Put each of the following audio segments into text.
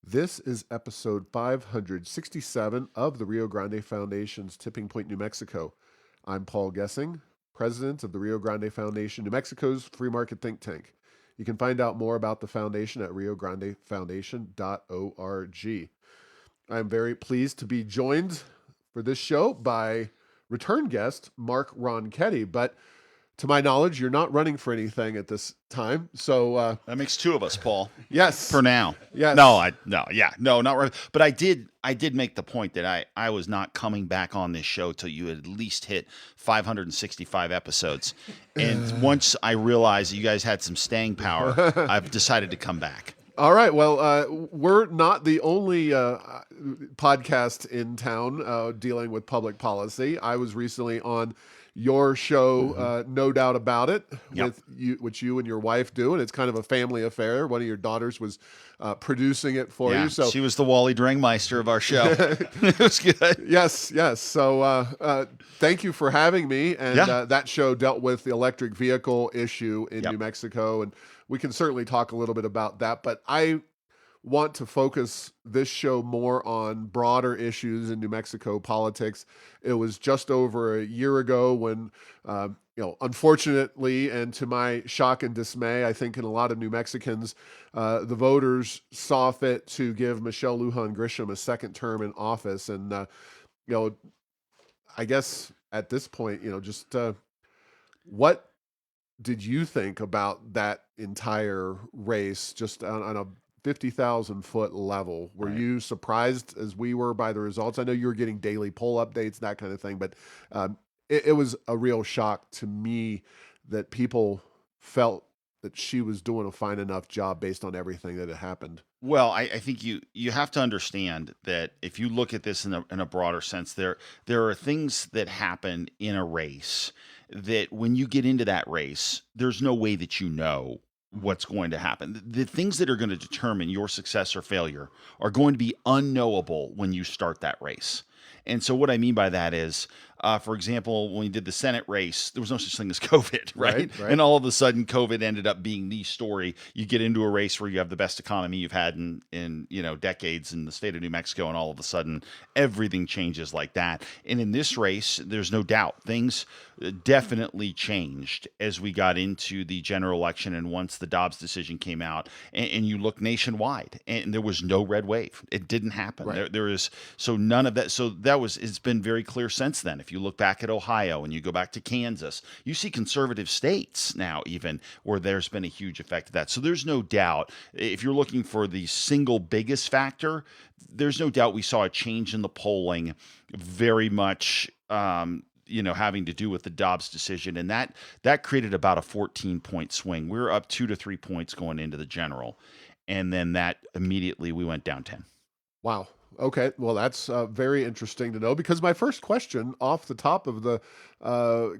This is episode 567 of the Rio Grande Foundation's Tipping Point, New Mexico. I'm Paul Gessing, president of the Rio Grande Foundation, New Mexico's free market think tank. You can find out more about the foundation at riograndefoundation.org. I'm very pleased to be joined for this show by return guest Mark Ronchetti, but to my knowledge, you're not running for anything at this time. So That makes two of us, Paul. yes, For now. yes, No, not right. But I did make the point that I was not coming back on this show till you had at least hit 565 episodes. And once I realized that you guys had some staying power, I've decided to come back. All right. Well, we're not the only podcast in town dealing with public policy. I was recently on your show, no doubt about it, with you, which you and your wife do, and it's kind of a family affair. One of your daughters was producing it for you. So she was the Wally Dringmeister of our show. It was good. Yes. So thank you for having me. And that show dealt with the electric vehicle issue in New Mexico, and we can certainly talk a little bit about that. But I want to focus this show more on broader issues in New Mexico politics. It was just over a year ago when, unfortunately, and to my shock and dismay, I think in a lot of New Mexicans, the voters saw fit to give Michelle Lujan Grisham a second term in office. And, I guess at this point, what did you think about that entire race just on a 50,000-foot level? Were you surprised as we were by the results? I know you were getting daily poll updates, that kind of thing, but it was a real shock to me that people felt that she was doing a fine enough job based on everything that had happened. Well, I think you have to understand that if you look at this in a broader sense, there are things that happen in a race that when you get into that race, there's no way that you know what's going to happen. The things that are going to determine your success or failure are going to be unknowable when you start that race. And so what I mean by that is, for example, when we did the Senate race, there was no such thing as COVID, right? And all of a sudden, COVID ended up being the story. You get into a race where you have the best economy you've had in decades in the state of New Mexico, and all of a sudden, everything changes like that. And in this race, there's no doubt things definitely changed as we got into the general election, and once the Dobbs decision came out, and you look nationwide, and there was no red wave. It didn't happen. There is none of that. So it's been very clear since then. If you look back at Ohio and you go back to Kansas, you see conservative states now even where there's been a huge effect of that. So there's no doubt, if you're looking for the single biggest factor, there's no doubt we saw a change in the polling very much having to do with the Dobbs decision. And that created about a 14-point swing. We were up 2 to 3 points going into the general. And then that immediately we went down 10. Wow. Okay. Well, that's very interesting to know, because my first question off the top of the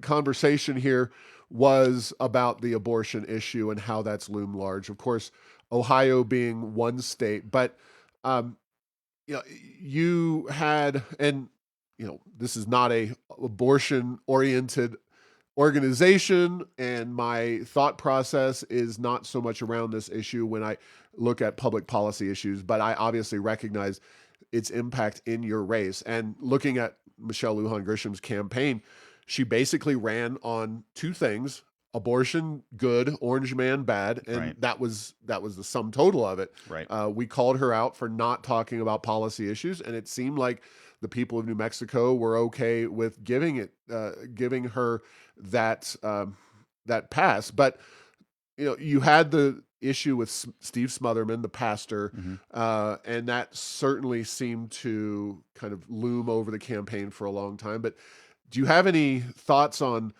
conversation here was about the abortion issue and how that's loomed large. Of course, Ohio being one state, but you had, and this is not a abortion-oriented organization, and my thought process is not so much around this issue when I look at public policy issues, but I obviously recognize its impact in your race. And looking at Michelle Lujan Grisham's campaign, she basically ran on two things: abortion, good; orange man, bad. And that was the sum total of it. We called her out for not talking about policy issues, and it seemed like the people of New Mexico were okay with giving her that pass. But you had the issue with Steve Smotherman, the pastor, and that certainly seemed to kind of loom over the campaign for a long time. But do you have any thoughts on,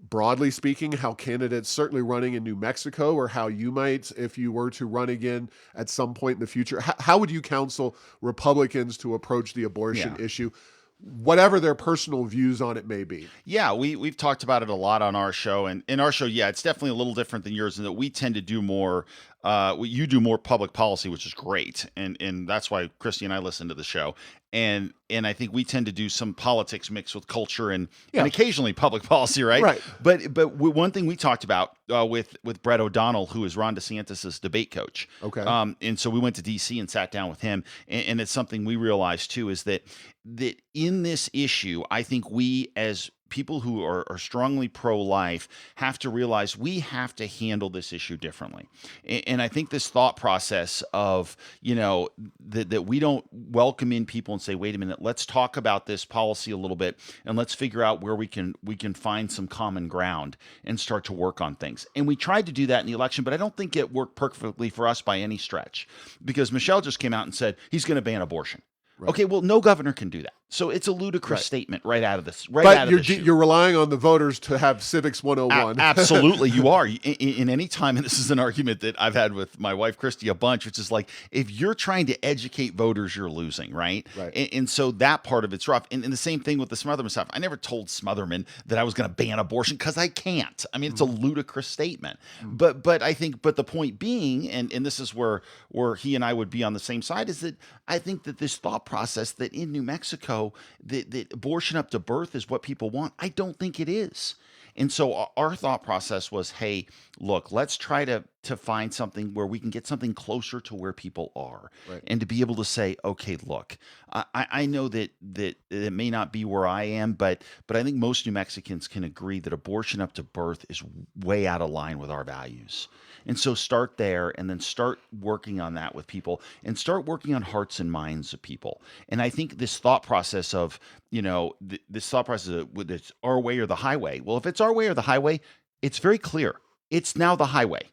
broadly speaking, how candidates certainly running in New Mexico, or how you might, if you were to run again at some point in the future, how would you counsel Republicans to approach the abortion issue, whatever their personal views on it may be? Yeah, we've talked about it a lot on our show, and in our show, it's definitely a little different than yours in that we tend to do more you do more public policy, which is great, and that's why Kristy and I listen to the show. And I think we tend to do some politics mixed with culture and Yeah. occasionally public policy, right? Right. One thing we talked about with Brett O'Donnell, who is Ron DeSantis's debate coach. Okay. And so we went to DC and sat down with him, and it's something we realized too, is that in this issue, I think we as people who are strongly pro-life have to realize we have to handle this issue differently. And I think this thought process of, that we don't welcome in people and say, wait a minute, let's talk about this policy a little bit and let's figure out where we can find some common ground and start to work on things. And we tried to do that in the election, but I don't think it worked perfectly for us by any stretch, because Michelle just came out and said he's going to ban abortion. Right. Okay, well, no governor can do that. So it's a ludicrous statement right out of this. But you're relying on the voters to have Civics 101. Absolutely, you are. In any time, and this is an argument that I've had with my wife, Kristy, a bunch, which is like, if you're trying to educate voters, you're losing, right? And so that part of it's rough. And the same thing with the Smotherman stuff. I never told Smotherman that I was going to ban abortion, because I can't. I mean, it's a ludicrous statement. But I think, the point being, and this is where he and I would be on the same side, is that I think that this thought process that in New Mexico, that abortion up to birth is what people want, I don't think it is. And so our thought process was, hey, look, let's try to find something where we can get something closer to where people are, and to be able to say, okay, look, I know that it may not be where I am, but I think most New Mexicans can agree that abortion up to birth is way out of line with our values. And so start there, and then start working on that with people, and start working on hearts and minds of people. And I think this thought process of, this thought process of it's our way or the highway. Well, if it's our way or the highway, it's very clear. It's now the highway.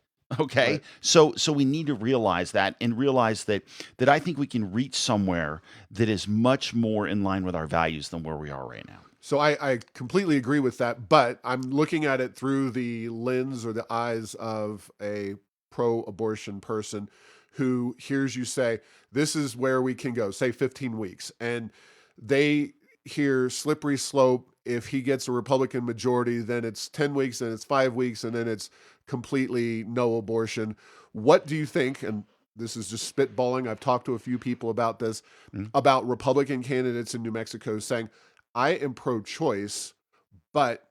Okay. Right. So we need to realize that, and realize that I think we can reach somewhere that is much more in line with our values than where we are right now. So I completely agree with that, but I'm looking at it through the lens or the eyes of a pro-abortion person who hears you say, this is where we can go, say 15 weeks. And they hear slippery slope. If he gets a Republican majority, then it's 10 weeks, then it's 5 weeks, and then it's completely no abortion. What do you think? And this is just spitballing. I've talked to a few people about this, about Republican candidates in New Mexico saying, I am pro-choice, but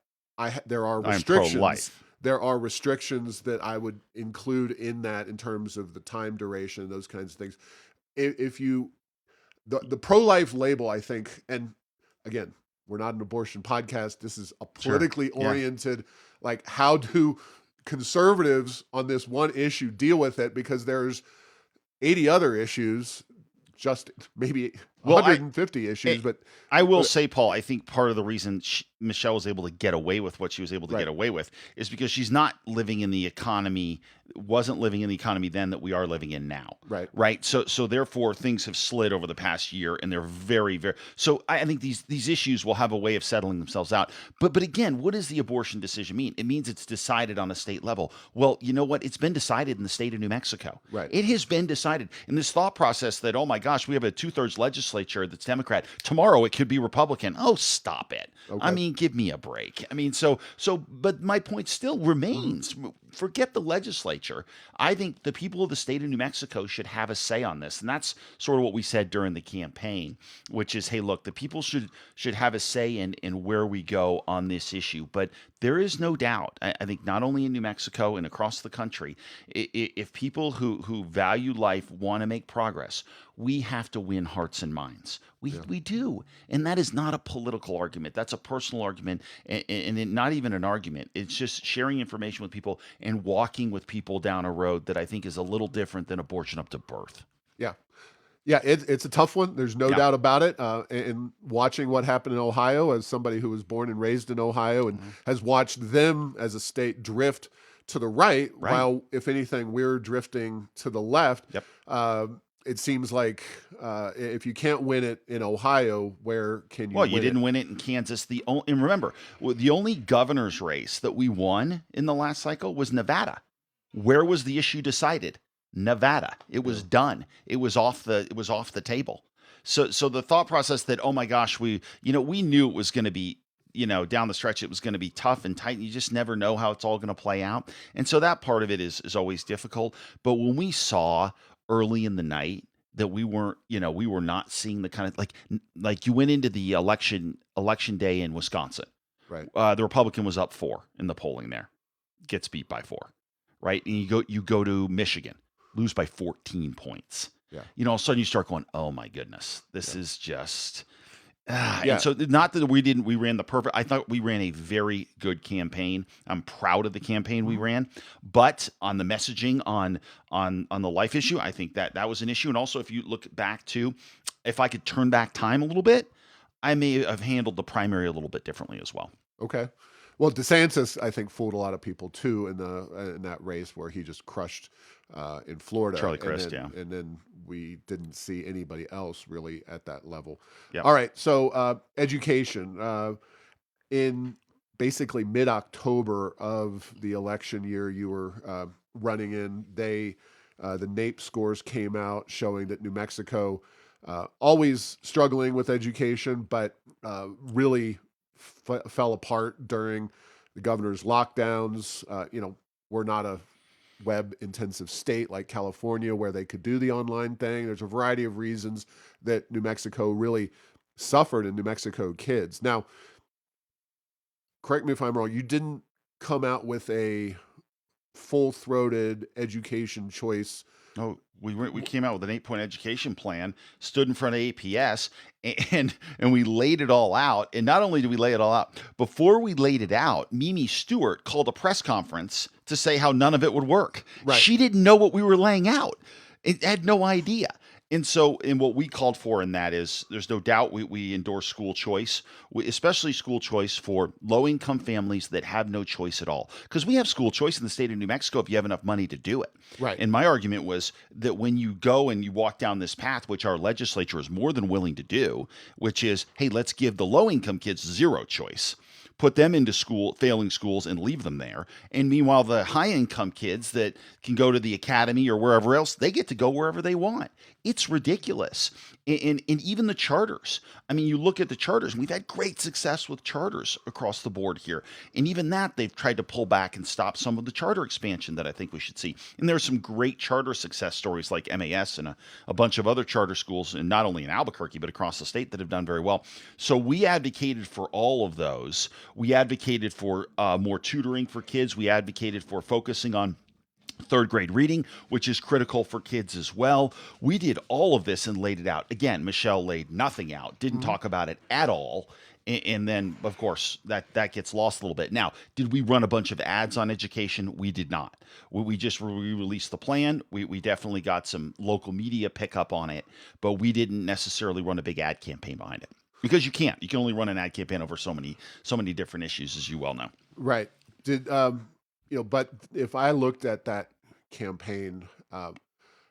there are restrictions. I'm pro-life. There are restrictions that I would include in that, in terms of the time duration, those kinds of things. If you, the pro-life label, I think, and again, we're not an abortion podcast. This is a politically oriented, like, how do conservatives on this one issue deal with it? Because there's 80 other issues, just maybe 150 issues. But I will say, Paul, I think part of the reason Michelle was able to get away with what she was able to get away with is because she's not living in the economy, wasn't living in the economy then that we are living in now. Right. So therefore things have slid over the past year, and they're very, very, so I think these issues will have a way of settling themselves out. But again, what does the abortion decision mean? It means it's decided on a state level. Well, you know what? It's been decided in the state of New Mexico. It has been decided. In this thought process that, oh my gosh, we have a 2/3 legislature that's Democrat. Tomorrow it could be Republican. Oh, stop it. Okay. I mean, give me a break. I mean, but my point still remains. Forget the legislature. I think the people of the state of New Mexico should have a say on this. And that's sort of what we said during the campaign, which is, hey, look, the people should have a say in where we go on this issue. But there is no doubt, I think, not only in New Mexico and across the country, if people who value life want to make progress, we have to win hearts and minds. We do. And that is not a political argument. That's a personal argument, and not even an argument. It's just sharing information with people and walking with people down a road that I think is a little different than abortion up to birth. Yeah, it's a tough one. There's no doubt about it. And watching what happened in Ohio, as somebody who was born and raised in Ohio and has watched them as a state drift to the right, while, if anything, we're drifting to the left. It seems like if you can't win it in Ohio, where can you win it? Well, you didn't win it in Kansas. And remember, the only governor's race that we won in the last cycle was Nevada. Where was the issue decided? Nevada. It was done. It was off the table. So the thought process that, oh my gosh, we knew it was going to be down the stretch, it was going to be tough and tight. And you just never know how it's all going to play out. And so that part of it is always difficult. But when we saw early in the night that we weren't, we were not seeing the kind of like you went into the election day in Wisconsin. Right. The Republican was up 4 in the polling there, gets beat by 4, right? And you go to Michigan, lose by 14 points. Yeah. All of a sudden you start going, oh my goodness, this is just. Yeah. And so not that we ran the perfect, I thought we ran a very good campaign. I'm proud of the campaign we ran, but on the messaging on the life issue, I think that was an issue. And also if you look back to, if I could turn back time a little bit, I may have handled the primary a little bit differently as well. Okay. Well, DeSantis, I think, fooled a lot of people too in that race where he just crushed in Florida. Charlie Crist, and then we didn't see anybody else really at that level. Yep. All right. So education. In basically mid-October of the election year, you were running in. The NAEP scores came out showing that New Mexico, always struggling with education, but really fell apart during the governor's lockdowns. We're not a web intensive state like California where they could do the online thing. There's a variety of reasons that New Mexico really suffered in New Mexico kids. Now, correct me if I'm wrong, you didn't come out with a full-throated education choice. Oh, we came out with an 8-point education plan, stood in front of APS, and we laid it all out. And not only did we lay it all out, before we laid it out, Mimi Stewart called a press conference to say how none of it would work. Right. She didn't know what we were laying out. It had no idea. And so, what we called for in that is, there's no doubt we endorse school choice, especially school choice for low-income families that have no choice at all. Because we have school choice in the state of New Mexico if you have enough money to do it. Right. And my argument was that when you go and you walk down this path, which our legislature is more than willing to do, which is, hey, let's give the low-income kids zero choice. Put them into failing schools and leave them there. And meanwhile, the high income kids that can go to the academy or wherever else, they get to go wherever they want. It's ridiculous. And even the charters. I mean, you look at the charters, and we've had great success with charters across the board here. And even that, they've tried to pull back and stop some of the charter expansion that I think we should see. And there's some great charter success stories like MAS and a bunch of other charter schools, and not only in Albuquerque, but across the state that have done very well. So we advocated for all of those. We advocated for more tutoring for kids. We advocated for focusing on third grade reading, which is critical for kids as well. We did all of this and laid it out. Again, Michelle laid nothing out, didn't talk about it at all. And then, of course, that gets lost a little bit. Now, did we run a bunch of ads on education? We did not. We just released the plan. We definitely got some local media pickup on it, but we didn't necessarily run a big ad campaign behind it. Because you can't. You can only run an ad campaign over so many different issues, as you well know. Right. But if I looked at that campaign,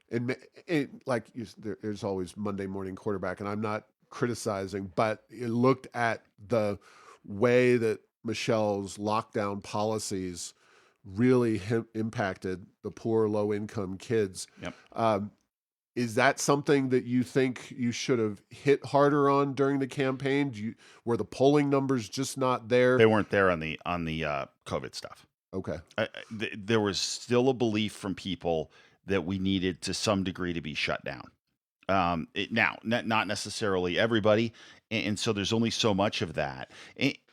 there's always Monday morning quarterback, and I'm not criticizing, but it looked at the way that Michelle's lockdown policies really impacted the poor, low-income kids. Yep. Is that something that you think you should have hit harder on during the campaign? Were the polling numbers just not there? They weren't there on the COVID stuff. Okay. There was still a belief from people that we needed to some degree to be shut down. Not necessarily everybody, and so there's only so much of that.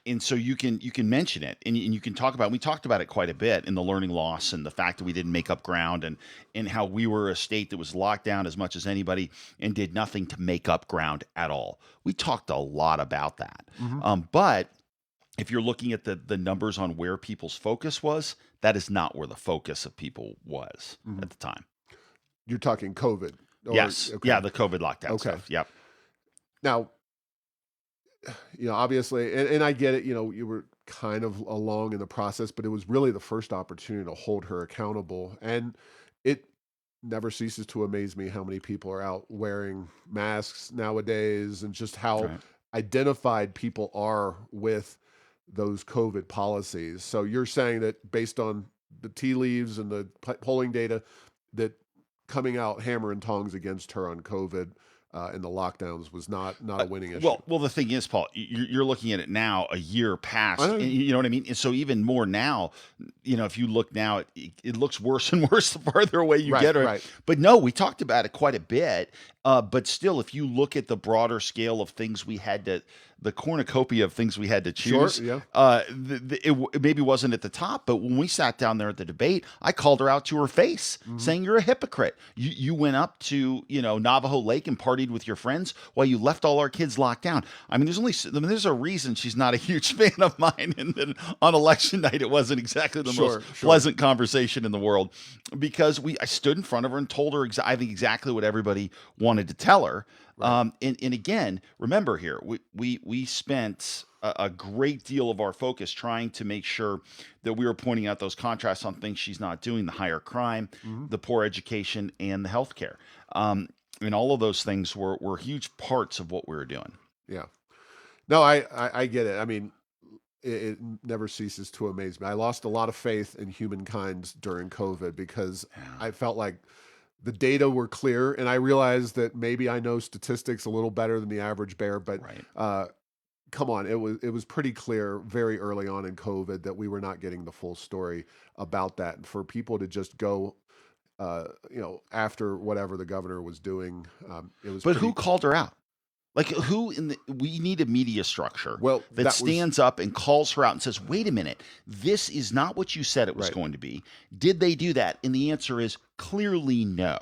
And so you can mention it, and you can talk about. We talked about it quite a bit in the learning loss and the fact that we didn't make up ground, and how we were a state that was locked down as much as anybody and did nothing to make up ground at all. We talked a lot about that, but if you're looking at the numbers on where people's focus was, that is not where the focus of people was at the time. You're talking COVID. Yes. Okay. Yeah, the COVID lockdown stuff. Yep. Now, obviously, and I get it, you were kind of along in the process, but it was really the first opportunity to hold her accountable. And it never ceases to amaze me how many people are out wearing masks nowadays, and just how identified people are with those COVID policies. So you're saying that based on the tea leaves and the polling data, that coming out hammer and tongs against her on COVID and the lockdowns was not a winning issue. Well, the thing is, Paul, you're looking at it now, a year I past, know. and you know what I mean. And so even more now, if you look now, it looks worse and worse the farther away you Right, get. right. But no, we talked about it quite a bit. But still, if you look at the broader scale of things the cornucopia of things we had to Sure, choose, yeah. it maybe wasn't at the top. But when we sat down there at the debate, I called her out to her face, Mhm. saying you're a hypocrite. You went up to Navajo Lake and partied with your friends while you left all our kids locked down. I mean, there's a reason she's not a huge fan of mine, and then on election night it wasn't exactly the Sure, most sure. pleasant conversation in the world, because I stood in front of her and told her I think exactly what everybody wanted to tell her. Right. And again, remember here, we spent a great deal of our focus trying to make sure that we were pointing out those contrasts on things she's not doing: the higher crime, Mhm. the poor education, and the healthcare. And all of those things were huge parts of what we were doing. Yeah. No, I get it. I mean, it never ceases to amaze me. I lost a lot of faith in humankind during COVID because Yeah. I felt like the data were clear, and I realized that maybe I know statistics a little better than the average bear, but Right. come on, it was pretty clear very early on in COVID that we were not getting the full story about that. And for people to just go, after whatever the governor was doing, it was But who pretty called her out? Like, we need a media structure well. that That was stands up and calls her out and says, wait a minute, this is not what you said it was right. going to be. Did they do that? And the answer is clearly no.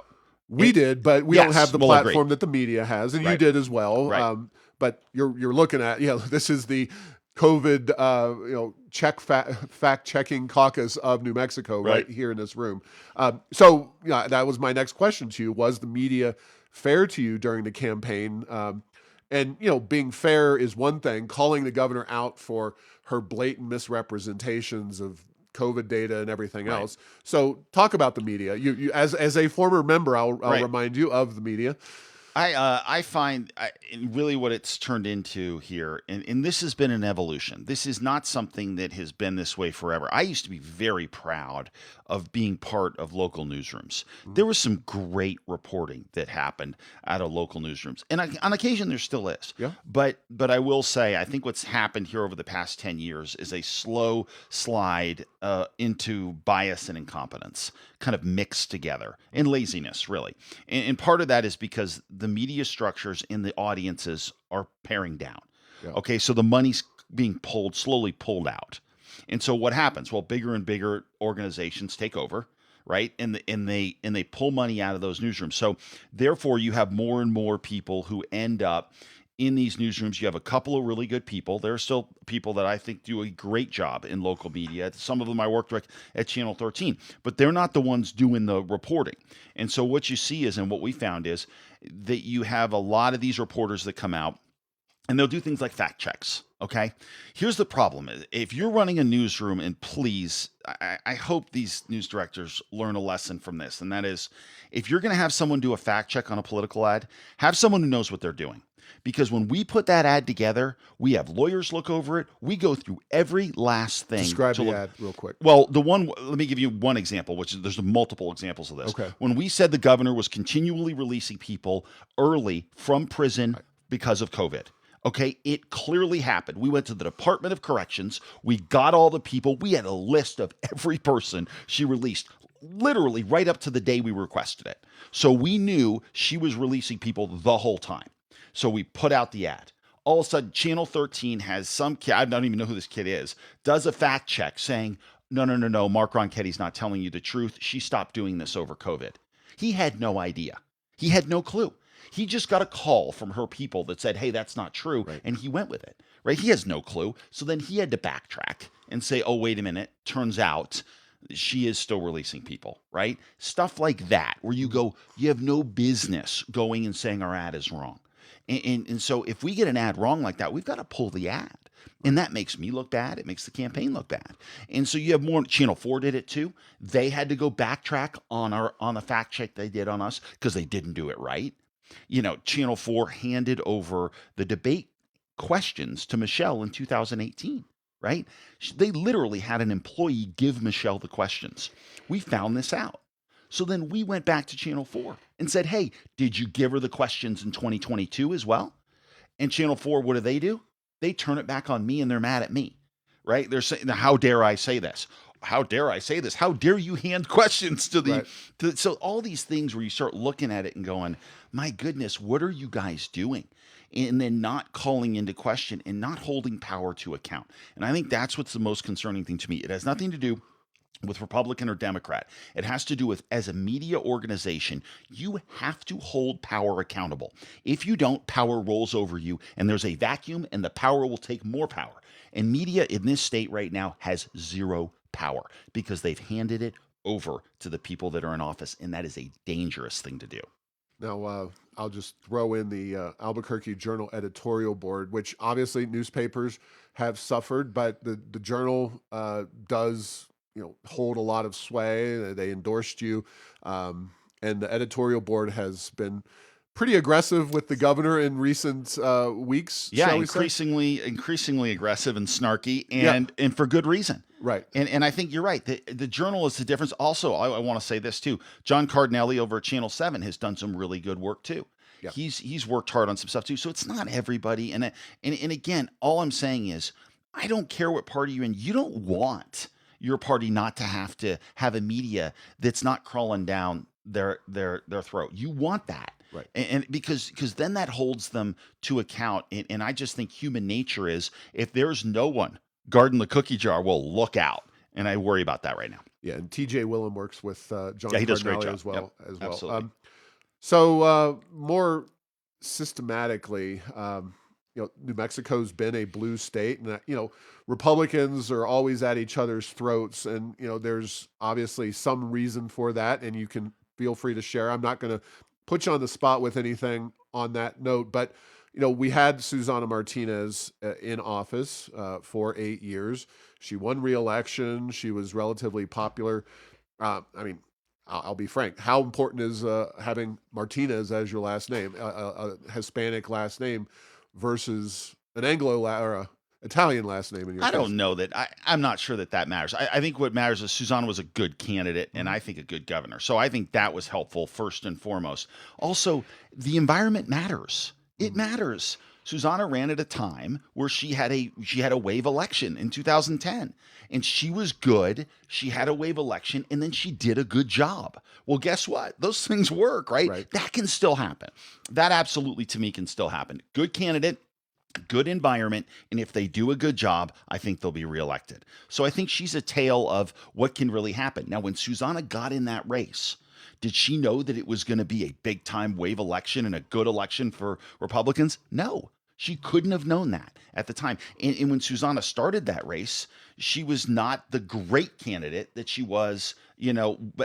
We It, did, but we don't have yes, the we'll agree. platform that the media has, and you Right, did as well. right, But you're looking at, this is the COVID, fact checking caucus of New Mexico right. right here in this room. So yeah, that was my next question to you: was the media fair to you during the campaign? And being fair is one thing. Calling the governor out for her blatant misrepresentations of COVID data and everything Right. else. So talk about the media. You as a former member, I'll Right. remind you of the media. I find and really what it's turned into here, and this has been an evolution. This is not something that has been this way forever. I used to be very proud of being part of local newsrooms. Mhm. There was some great reporting that happened out of local newsrooms, and on occasion there still is. Yeah. But I will say, I think what's happened here over the past 10 years is a slow slide into bias and incompetence, kind of mixed together, and laziness, really. And part of that is because the media structures and the audiences are paring down. Yeah. Okay, so the money's being slowly pulled out. And so what happens? Well, bigger and bigger organizations take over, right? And they pull money out of those newsrooms. So therefore, you have more and more people who end up in these newsrooms. You have a couple of really good people. There are still people that I think do a great job in local media. Some of them I worked with at Channel 13, but they're not the ones doing the reporting. And so what you see is, and what we found is, that you have a lot of these reporters that come out and they'll do things like fact checks. Okay. Here's the problem: if you're running a newsroom, and please, I hope these news directors learn a lesson from this, and that is, if you're going to have someone do a fact check on a political ad, have someone who knows what they're doing. Because when we put that ad together, we have lawyers look over it. We go through every last thing. Describe to the look. ad real quick. Well, let me give you one example, which is, there's multiple examples of this. Okay. When we said the governor was continually releasing people early from prison Right. because of COVID. Okay, it clearly happened. We went to the Department of Corrections. We got all the people. We had a list of every person she released, literally right up to the day we requested it. So we knew she was releasing people the whole time. So we put out the ad. All of a sudden, Channel 13 has some kid, I don't even know who this kid is, does a fact check saying, no, Mark Ronchetti's not telling you the truth. She stopped doing this over COVID. He had no idea. He had no clue. He just got a call from her people that said, hey, that's not true. Right. And he went with it, right? He has no clue. So then he had to backtrack and say, oh, wait a minute. Turns out she is still releasing people, right? Stuff like that, where you go, you have no business going and saying our ad is wrong. And so if we get an ad wrong like that, we've got to pull the ad. And that makes me look bad. It makes the campaign look bad. And so you have more. Channel 4 did it too. They had to go backtrack on the fact check they did on us because they didn't do it right. Channel 4 handed over the debate questions to Michelle in 2018, right? They literally had an employee give Michelle the questions. We found this out. So then we went back to Channel 4 and said, hey, did you give her the questions in 2022 as well? And Channel 4, what do? They turn it back on me and they're mad at me, right? They're saying, how dare I say this? How dare I say this? How dare you hand questions to Right. so all these things where you start looking at it and going, my goodness, what are you guys doing? And then not calling into question and not holding power to account. And I think that's what's the most concerning thing to me. It has nothing to do with Republican or Democrat. It has to do with, as a media organization, you have to hold power accountable. If you don't, power rolls over you and there's a vacuum and the power will take more power. And media in this state right now has zero power because they've handed it over to the people that are in office. And that is a dangerous thing to do. Now, I'll just throw in the Albuquerque Journal editorial board, which obviously newspapers have suffered, but the Journal does, hold a lot of sway. They endorsed you, and the editorial board has been pretty aggressive with the governor in recent weeks. Yeah, shall we say? increasingly aggressive and snarky, Yeah. and for good reason. Right. And I think you're right. The Journal is the difference. Also, I want to say this too. John Cardinelli over at Channel 7 has done some really good work too. Yeah. He's worked hard on some stuff too. So it's not everybody. And again, all I'm saying is, I don't care what party you're in. You don't want your party not to have a media that's not crawling down their throat. You want that. Right. And because then that holds them to account. And I just think human nature is, if there's no one guarding the cookie jar, well, look out. And I worry about that right now. Yeah, and TJ Willem works with John Yeah, he does a great Cardinelli job. as well. Yep, absolutely. So more systematically, New Mexico's been a blue state, and Republicans are always at each other's throats, and there's obviously some reason for that, and you can feel free to share. I'm not going to put you on the spot with anything on that note, but we had Susana Martinez in office for 8 years. She won re-election. She was relatively popular. I'll be frank. How important is having Martinez as your last name, a Hispanic last name, versus an or a Italian last name in your I case? don't know that. I'm not sure that matters. I think what matters is Susana was a good candidate, and I think a good governor. So I think that was helpful first and foremost. Also, the environment matters. It matters. Susana ran at a time where she had a wave election in 2010, and she was good. She had a wave election, and then she did a good job. Well, guess what? Those things work, right? Right. That can still happen. That absolutely, to me, can still happen. Good candidate, good environment, and if they do a good job, I think they'll be reelected. So I think she's a tale of what can really happen. Now, when Susana got in that race, did she know that it was going to be a big time wave election and a good election for Republicans? No, she couldn't have known that at the time. And when Susana started that race, she was not the great candidate that she was,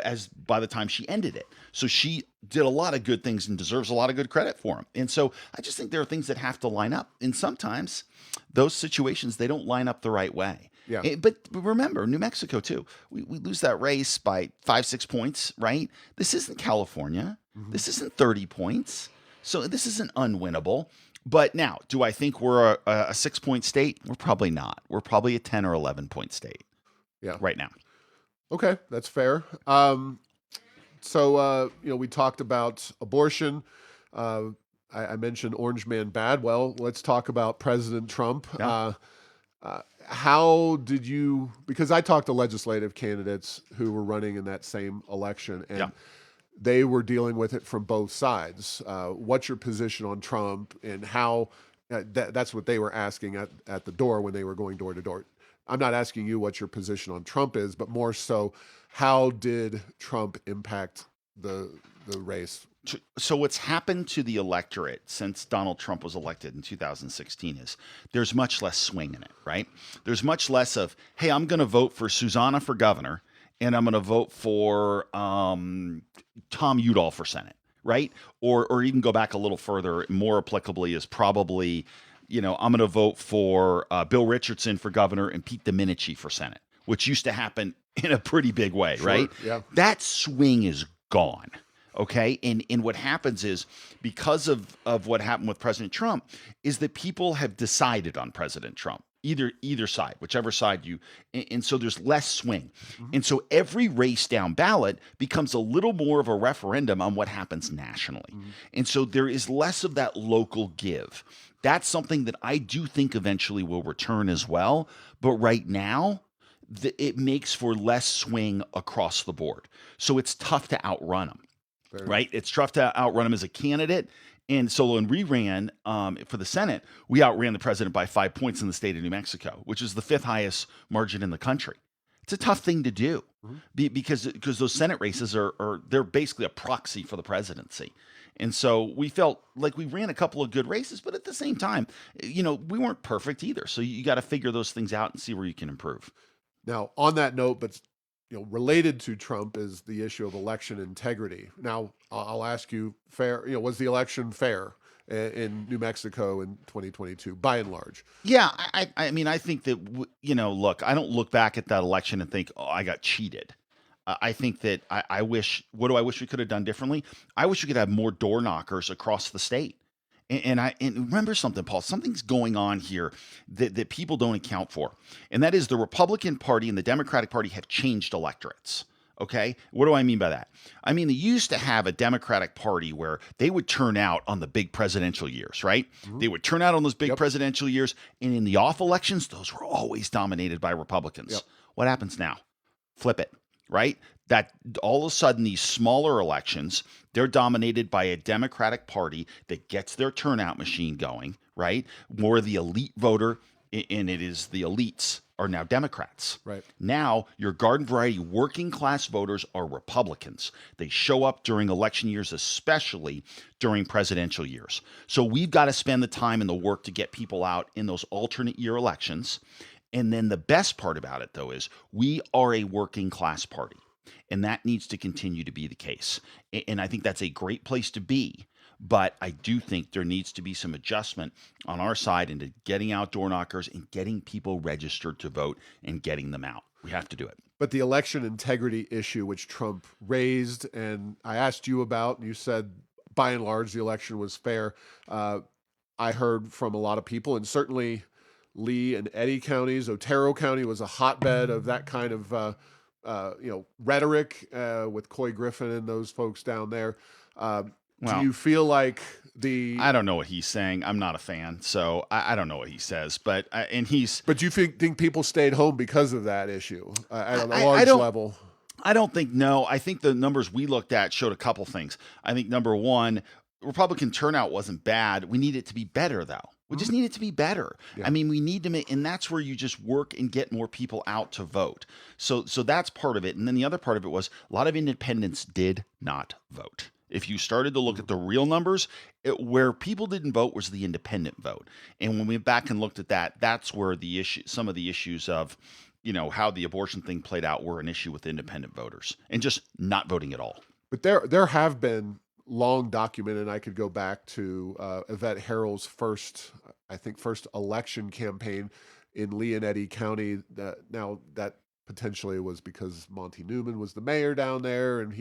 as by the time she ended it. So she did a lot of good things and deserves a lot of good credit for them. And so I just think there are things that have to line up. And sometimes those situations, they don't line up the right way. Yeah. But remember, New Mexico too, we lose that race by 5-6 points, right? This isn't California. Mhm. This isn't 30 points. So this isn't unwinnable. But now, do I think we're a 6-point state? We're probably not. We're probably a 10 or 11-point state Yeah. right now. Okay, that's fair. So we talked about abortion. I mentioned Orange Man bad. Well, let's talk about President Trump. Yeah. How did you? Because I talked to legislative candidates who were running in that same election, and Yeah. they were dealing with it from both sides. What's your position on Trump, and how? That's what they were asking at the door when they were going door to door. I'm not asking you what your position on Trump is, but more so, how did Trump impact the race? So what's happened to the electorate since Donald Trump was elected in 2016 is there's much less swing in it, right? There's much less of, hey, I'm going to vote for Susana for governor, and I'm going to vote for Tom Udall for Senate, right? Or even go back a little further, more applicably is probably, I'm going to vote for Bill Richardson for governor and Pete Domenici for Senate, which used to happen in a pretty big way, Sure, right? yeah. That swing is gone. Okay. And what happens is, because of what happened with President Trump, is that people have decided on President Trump. either side, whichever side and so there's less swing. Mhm. And so every race down ballot becomes a little more of a referendum on what happens nationally. Mhm. And so there is less of that local give. That's something that I do think eventually will return as well. But right now, it makes for less swing across the board. So it's tough to outrun them, Fair enough. right? It's tough to outrun him as a candidate. And so when we ran for the Senate, we outran the president by 5 points in the state of New Mexico, which is the fifth highest margin in the country. It's a tough thing to do Mhm. because those Senate races they're basically a proxy for the presidency. And so we felt like we ran a couple of good races, but at the same time, we weren't perfect either. So you got to figure those things out and see where you can improve. Now, on that note, but related to Trump is the issue of election integrity. Now, I'll ask you, fair, was the election fair in New Mexico in 2022, by and large? Yeah, I mean, I think that look, I don't look back at that election and think, oh, I got cheated. I think that I wish. What do I wish we could have done differently? I wish we could have more door knockers across the state. And remember something, Paul. Something's going on here that people don't account for, and that is the Republican Party and the Democratic Party have changed electorates. Okay, what do I mean by that? I mean they used to have a Democratic Party where they would turn out on the big presidential years, right? Mhm. They would turn out on those big Yep. presidential years, and in the off elections, those were always dominated by Republicans. Yep. What happens now? Flip it, right? That all of a sudden these smaller elections, they're dominated by a Democratic Party that gets their turnout machine going, right? More of the elite voter, and it is the elites are now Democrats. Right. Now, your garden variety working class voters are Republicans. They show up during election years, especially during presidential years. So we've got to spend the time and the work to get people out in those alternate year elections. And then the best part about it, though, is we are a working class party. And that needs to continue to be the case. And I think that's a great place to be. But I do think there needs to be some adjustment on our side into getting out door knockers and getting people registered to vote and getting them out. We have to do it. But the election integrity issue, which Trump raised, and I asked you about, and you said by and large the election was fair. I heard from a lot of people, and certainly Lee and Eddy counties, Otero County was a hotbed of that kind of rhetoric with Coy Griffin and those folks down there. Do Well, you feel like I don't know what he's saying. I'm not a fan, so I don't know what he says. But But you think people stayed home because of that issue at a I large don't level? I don't think no. I think the numbers we looked at showed a couple things. I think number one, Republican turnout wasn't bad. We need it to be better, though. We just need it to be better. Yeah. I mean, we need to make, and that's where you just work and get more people out to vote. So that's part of it. And then the other part of it was a lot of independents did not vote. If you started to look at the real numbers, where people didn't vote was the independent vote. And when we went back and looked at that, that's where some of the issues of, how the abortion thing played out were an issue with independent voters and just not voting at all. But there have been long documented, and I could go back to Yvette Harrell's first election campaign in Lee and Eddy County. Now that potentially was because Monty Newman was the mayor down there, and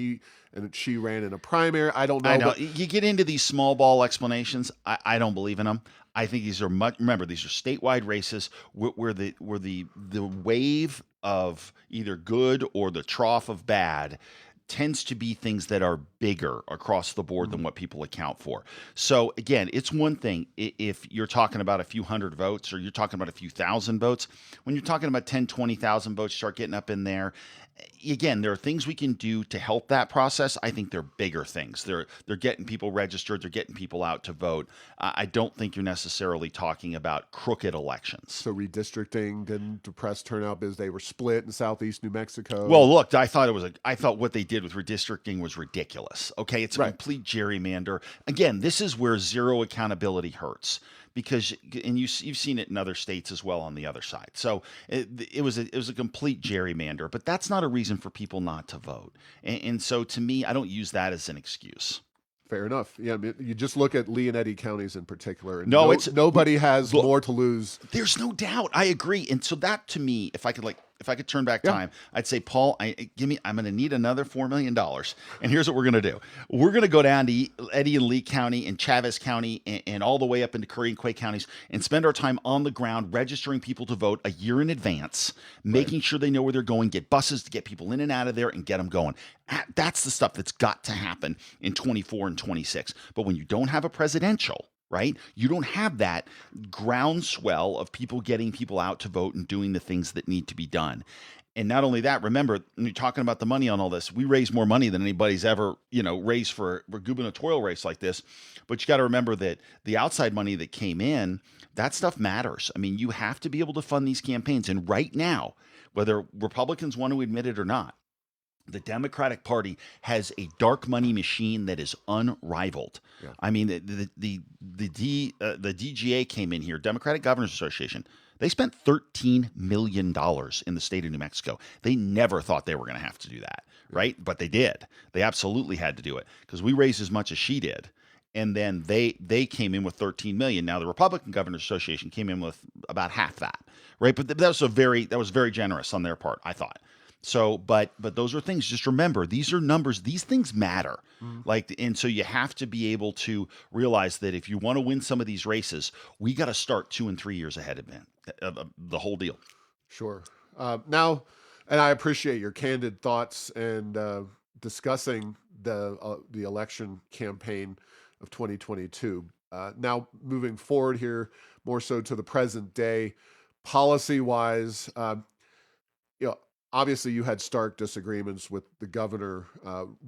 she ran in a primary. I don't know. I know. But You get into these small ball explanations. I don't believe in them. I think these are remember, these are statewide races where the wave of either good or the trough of bad tends to be things that are bigger across the board than what people account for. So again, it's one thing if you're talking about a few hundred votes or you're talking about a few thousand votes. When you're talking about 10, 20,000 votes, start getting up in there. Again, there are things we can do to help that process. I think they're bigger things. They're getting people registered. They're getting people out to vote. I don't think you're necessarily talking about crooked elections. so redistricting didn't depress turnout because they were split in southeast New Mexico. Well, look, I thought what they did with redistricting was ridiculous. Okay, it's a Right. complete gerrymander. Again, this is where zero accountability hurts because, and you've seen it in other states as well on the other side. So it was a complete gerrymander, but that's not a reason for people not to vote. And so to me, I don't use that as an excuse. Fair enough. Yeah, I mean, you just look at Lee and Eddy counties in particular. And No, nobody has look, more to lose. There's no doubt. I agree. And so that to me, if I could if I could turn back Yeah. time, I'd say, Paul, I'm going to need another $4 million, and here's what we're going to do. We're going to go down to Eddy and Lee County and Chaves County and all the way up into Curry and Quay counties and spend our time on the ground registering people to vote a year in advance, Right. making sure they know where they're going, get buses to get people in and out of there, and get them going. That's the stuff that's got to happen in 24 and 26. But when you don't have a presidential, right? You don't have that groundswell of people getting people out to vote and doing the things that need to be done. And not only that, remember, when you're talking about the money on all this, we raise more money than anybody's ever, raised for a gubernatorial race like this. But you got to remember that the outside money that came in, that stuff matters. I mean, you have to be able to fund these campaigns. And right now, whether Republicans want to admit it or not, the Democratic Party has a dark money machine that is unrivaled. Yeah. I mean, the DGA came in here, Democratic Governors Association. They spent $13 million in the state of New Mexico. They never thought they were going to have to do that, right? But they did. They absolutely had to do it because we raised as much as she did. And then they came in with 13 million. Now the Republican Governors Association came in with about half that, right? But that was very generous on their part, I thought. So, but those are things. Just remember, these are numbers. These things matter. And so you have to be able to realize that if you want to win some of these races, we got to start 2 and 3 years ahead of the whole deal. Sure. Now, and I appreciate your candid thoughts and discussing the election campaign of 2022. Now, moving forward here, more so to the present day, policy wise, you know, obviously you had stark disagreements with the governor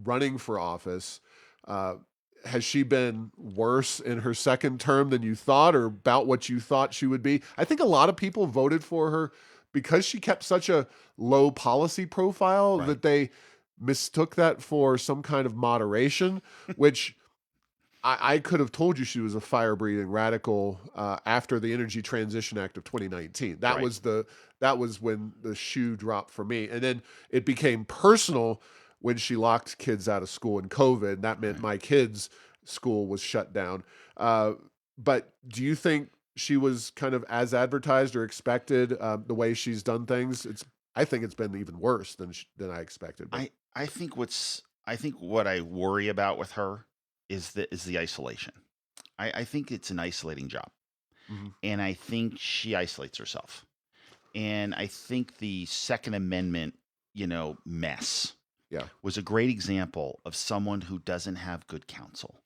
running for office. Uh, has she been worse in her second term than you thought, or about what you thought she would be? I think a lot of people voted for her because she kept such a low policy profile Right. that they mistook that for some kind of moderation, which I could have told you she was a fire-breathing radical after the Energy Transition Act of 2019. Right. That was when the shoe dropped for me, and then it became personal when she locked kids out of school in COVID. That meant Right. my kids' school was shut down. But do you think she was kind of as advertised or expected the way she's done things? I think it's been even worse than I expected. But I think what I worry about with her is the isolation. I think it's an isolating job, mhm, and I think she isolates herself. And I think the Second Amendment, mess yeah, was a great example of someone who doesn't have good counsel.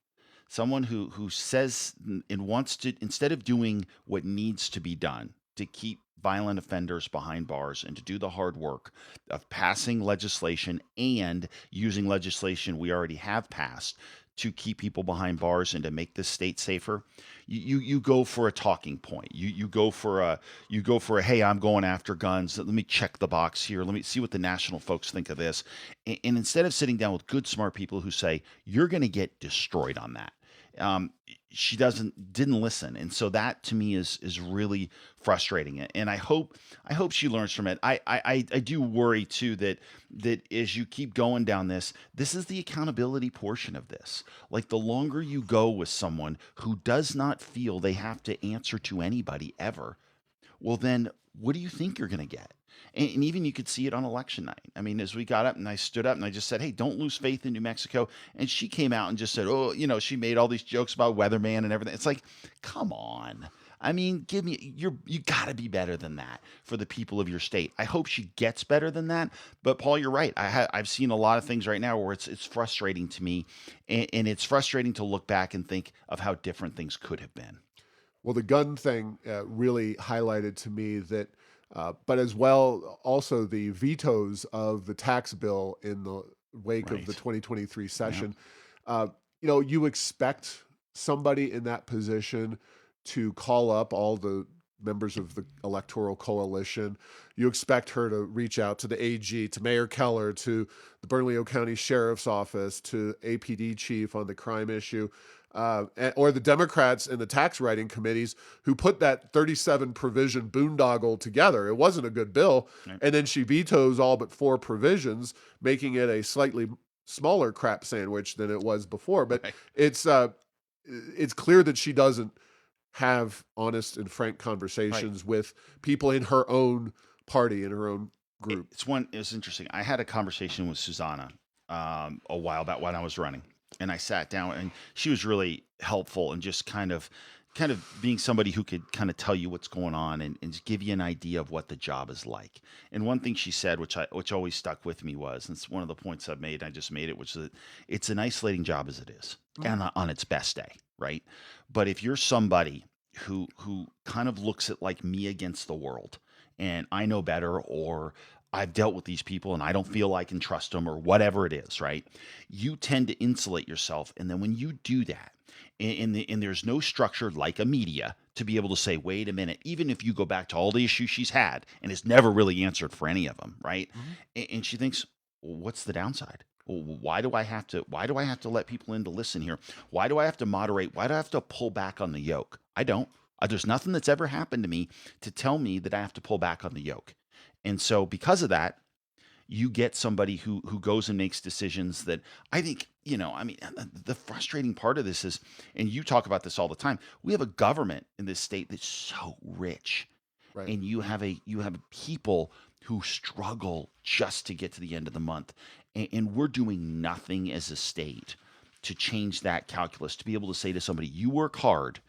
Someone who says and wants to, instead of doing what needs to be done to keep violent offenders behind bars and to do the hard work of passing legislation and using legislation we already have passed to keep people behind bars and to make this state safer, you go for a talking point. You go for a hey, I'm going after guns. Let me check the box here. Let me see what the national folks think of this. And instead of sitting down with good, smart people who say you're going to get destroyed on that, um, she didn't listen, and so that to me is really frustrating. And I hope she learns from it. I do worry too that as you keep going down this is the accountability portion of this. Like the longer you go with someone who does not feel they have to answer to anybody ever, well, then what do you think you're going to get? And even you could see it on election night. I mean, as we got up and I stood up and I just said, hey, don't lose faith in New Mexico. And she came out and just said, oh, she made all these jokes about weatherman and everything. It's like, come on. I mean, you got to be better than that for the people of your state. I hope she gets better than that. But Paul, you're right. I've seen a lot of things right now where it's frustrating to me, and it's frustrating to look back and think of how different things could have been. well, the gun thing really highlighted to me that, but as well, also the vetoes of the tax bill in the wake of the Right. 2023 Yeah. session. You expect somebody in that position to call up all the members of the electoral coalition. You expect her to reach out to the AG, to Mayor Keller, to the Bernalillo County Sheriff's Office, to APD chief on the crime issue, or the Democrats in the tax writing committees who put that 37 provision boondoggle together. It wasn't a good bill. Right. And then she vetoes all but 4 provisions, making it a slightly smaller crap sandwich than it was before. But Right. it's uh, it's clear that she doesn't have honest and frank Right. conversations with people in her own party, in her own group. It was interesting. I had a conversation with Susanna a while back when I was running, and I sat down, and she was really helpful and just kind of being somebody who could kind of tell you what's going on and just give you an idea of what the job is like. And one thing she said, which always stuck with me, was, and it's one of the points I've made, I just made it, which is that it's an isolating job as it is, and on its best day, right? But if you're somebody who kind of looks at like me against the world, and I know better, or I've dealt with these people and I don't feel I can trust them, or whatever it is, right? You tend to insulate yourself. And then when you do that, and there's no structure like a media to be able to say, wait a minute, even if you go back to all the issues she's had and has never really answered for any of them, right? And she thinks, well, what's the downside? Well, why do I have to let people in to listen here? Why do I have to moderate? Why do I have to pull back on the yoke? I don't. There's nothing that's ever happened to me to tell me that I have to pull back on the yoke. And so because of that, you get somebody who goes and makes decisions that I think, I mean, the frustrating part of this is, and you talk about this all the time, we have a government in this state that's so rich. Right. And you have people who struggle just to get to the end of the month. And we're doing nothing as a state to change that calculus, to be able to say to somebody, you work hard,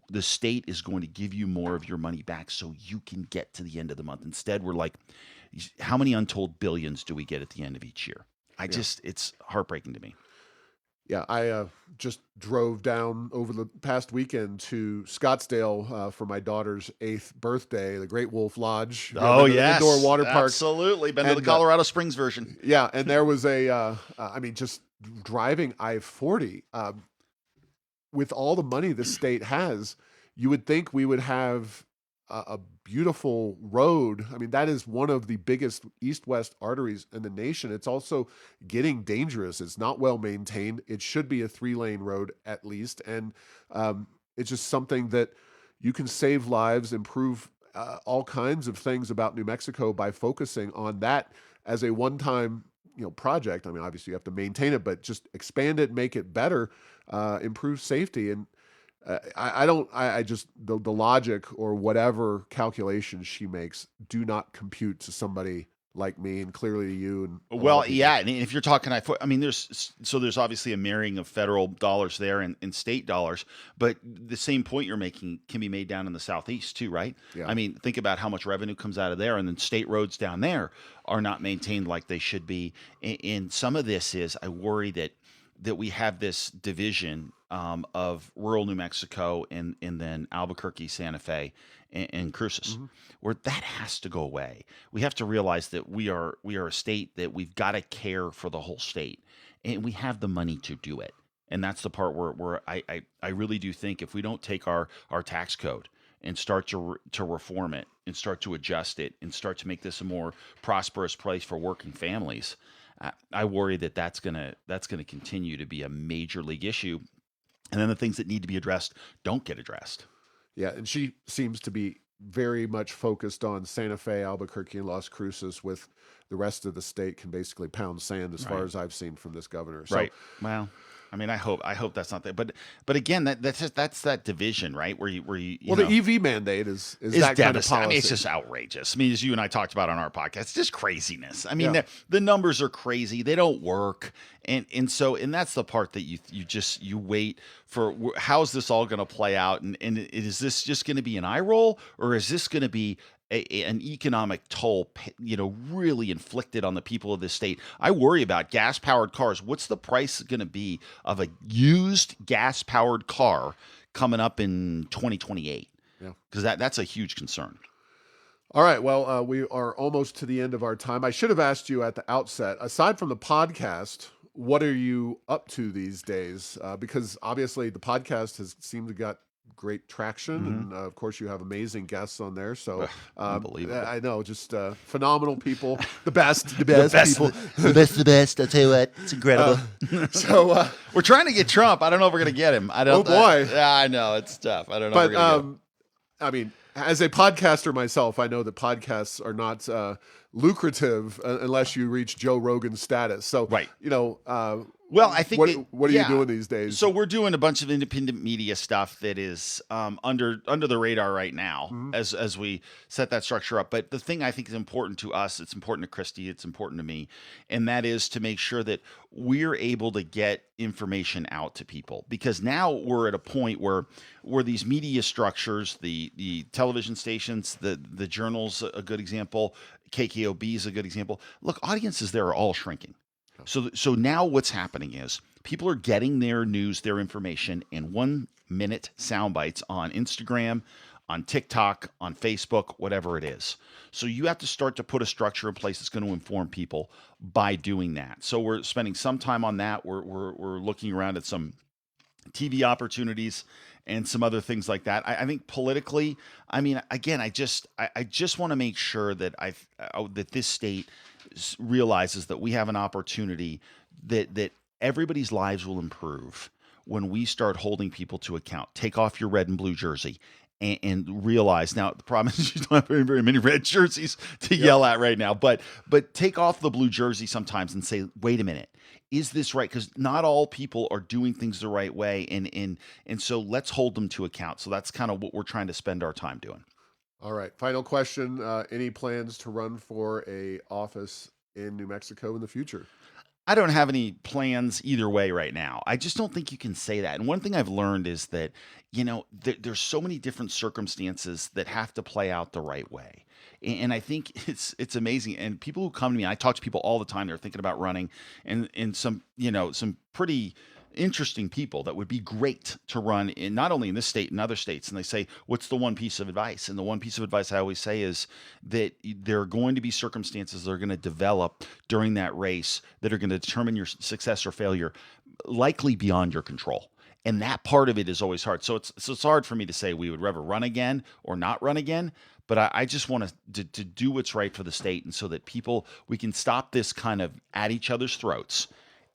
the state is going to give you more of your money back so you can get to the end of the month. Instead, we're like, how many untold billions do we get at the end of each year? It's heartbreaking to me. Yeah, I just drove down over the past weekend to Scottsdale for my daughter's 8th birthday, the Great Wolf Lodge. Oh, yes. Indoor water park. Absolutely. Been to the Colorado Springs version. Yeah, and there was just driving I-40, with all the money the state has, you would think we would have a beautiful road. I mean, that is one of the biggest east-west arteries in the nation. It's also getting dangerous. It's not well maintained. It should be a 3-lane road at least. And it's just something that you can save lives, improve all kinds of things about New Mexico by focusing on that as a one-time project. I mean, obviously you have to maintain it, but just expand it, make it better, improve safety. And the logic or whatever calculations she makes do not compute to somebody like me, and clearly to you. And well, yeah. And if you're talking, there's obviously a marrying of federal dollars there and state dollars, but the same point you're making can be made down in the Southeast too, right? Yeah. I mean, think about how much revenue comes out of there, and then state roads down there are not maintained like they should be. And some of this is, I worry that we have this division of rural New Mexico and then Albuquerque, Santa Fe, and Cruces, where that has to go away. We have to realize that we are a state that we've got to care for the whole state, and we have the money to do it. And that's the part where I really do think if we don't take our tax code and start to reform it and start to adjust it and start to make this a more prosperous place for working families, I worry that that's gonna continue to be a major league issue, and then the things that need to be addressed don't get addressed. Yeah, and she seems to be very much focused on Santa Fe, Albuquerque, and Las Cruces, with the rest of the state can basically pound sand as far as I've seen from this governor. So, right. Well, I mean, I hope that's not that, but again, that's that division, right? Where you the EV mandate is that kind of policy. I mean, it's just outrageous. I mean, as you and I talked about on our podcast, it's just craziness. I mean, the numbers are crazy; they don't work, and that's the part that you wait for. How's this all going to play out? And is this just going to be an eye roll, or is this going to be an economic toll, really inflicted on the people of this state? I worry about gas-powered cars. What's the price going to be of a used gas-powered car coming up in 2028? Yeah, because that's a huge concern. All right. Well, we are almost to the end of our time. I should have asked you at the outset, aside from the podcast, what are you up to these days? Because obviously the podcast has seemed to got great traction, and of course you have amazing guests on there. So unbelievable. I know, just phenomenal people, the best people, the best. I'll tell you what, it's incredible. So we're trying to get Trump. I don't know if we're gonna get him. I don't. Oh boy, I know it's tough. I don't know. But if we're gonna get him. I mean, as a podcaster myself, I know that podcasts are not lucrative unless you reach Joe Rogan status. So, right. Well, I think that, What are you yeah. doing these days? So we're doing a bunch of independent media stuff that is under the radar right now Mhm. as we set that structure up. But the thing I think is important to us, it's important to Kristy, it's important to me, and that is to make sure that we're able to get information out to people, because now we're at a point where these media structures, the television stations, the journals, a good example, KKOB is a good example. Look, audiences there are all shrinking. So now what's happening is people are getting their news, their information in 1 minute sound bites on Instagram, on TikTok, on Facebook, whatever it is. So you have to start to put a structure in place that's going to inform people by doing that. So we're spending some time on that. We're looking around at some TV opportunities and some other things like that. I think politically, I mean, again, I just want to make sure that that this state realizes that we have an opportunity that everybody's lives will improve when we start holding people to account. Take off your red and blue jersey. And realize now the problem is you don't have very many red jerseys to yell at right now, but take off the blue jersey sometimes and say, wait a minute, is this right? Because not all people are doing things the right way, and so let's hold them to account. So that's kind of what we're trying to spend our time doing. All right. Final question. Any plans to run for a office in New Mexico in the future? I don't have any plans either way right now. I just don't think you can say that. And one thing I've learned is that, there's so many different circumstances that have to play out the right way. And I think it's amazing. And people who come to me, I talk to people all the time. They're thinking about running, and some pretty interesting people that would be great to run in, not only in this state, in other states. And they say, what's the one piece of advice? And the one piece of advice I always say is that there are going to be circumstances that are going to develop during that race that are going to determine your success or failure, likely beyond your control. And that part of it is always hard. So it's hard for me to say we would rather run again or not run again. But I just want to do what's right for the state, and so that we can stop this kind of at each other's throats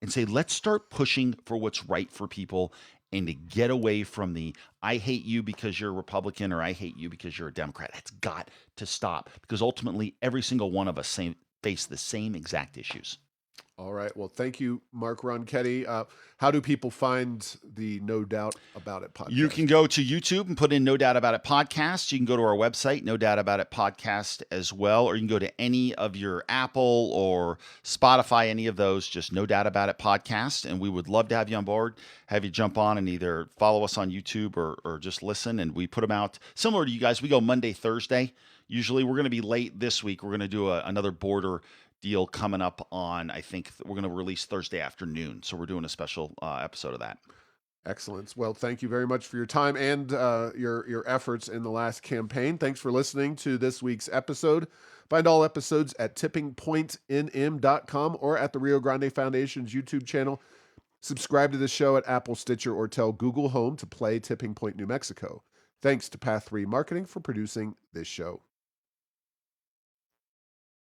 and say, let's start pushing for what's right for people, and to get away from the I hate you because you're a Republican, or I hate you because you're a Democrat. That's got to stop, because ultimately every single one of us face the same exact issues. All right. Well, thank you, Mark Ronchetti. How do people find the No Doubt About It podcast? You can go to YouTube and put in No Doubt About It podcast. You can go to our website, No Doubt About It podcast as well, or you can go to any of your Apple or Spotify, any of those, just No Doubt About It podcast. And we would love to have you on board, have you jump on and either follow us on YouTube or just listen. And we put them out similar to you guys. We go Monday, Thursday. Usually we're going to be late this week. We're going to do another border deal coming up on, I think we're going to release Thursday afternoon. So we're doing a special episode of that. Excellent. Well, thank you very much for your time and your efforts in the last campaign. Thanks for listening to this week's episode. Find all episodes at tippingpointnm.com or at the Rio Grande Foundation's YouTube channel. Subscribe to the show at Apple, Stitcher, or tell Google Home to play Tipping Point New Mexico. Thanks to Path 3 Marketing for producing this show.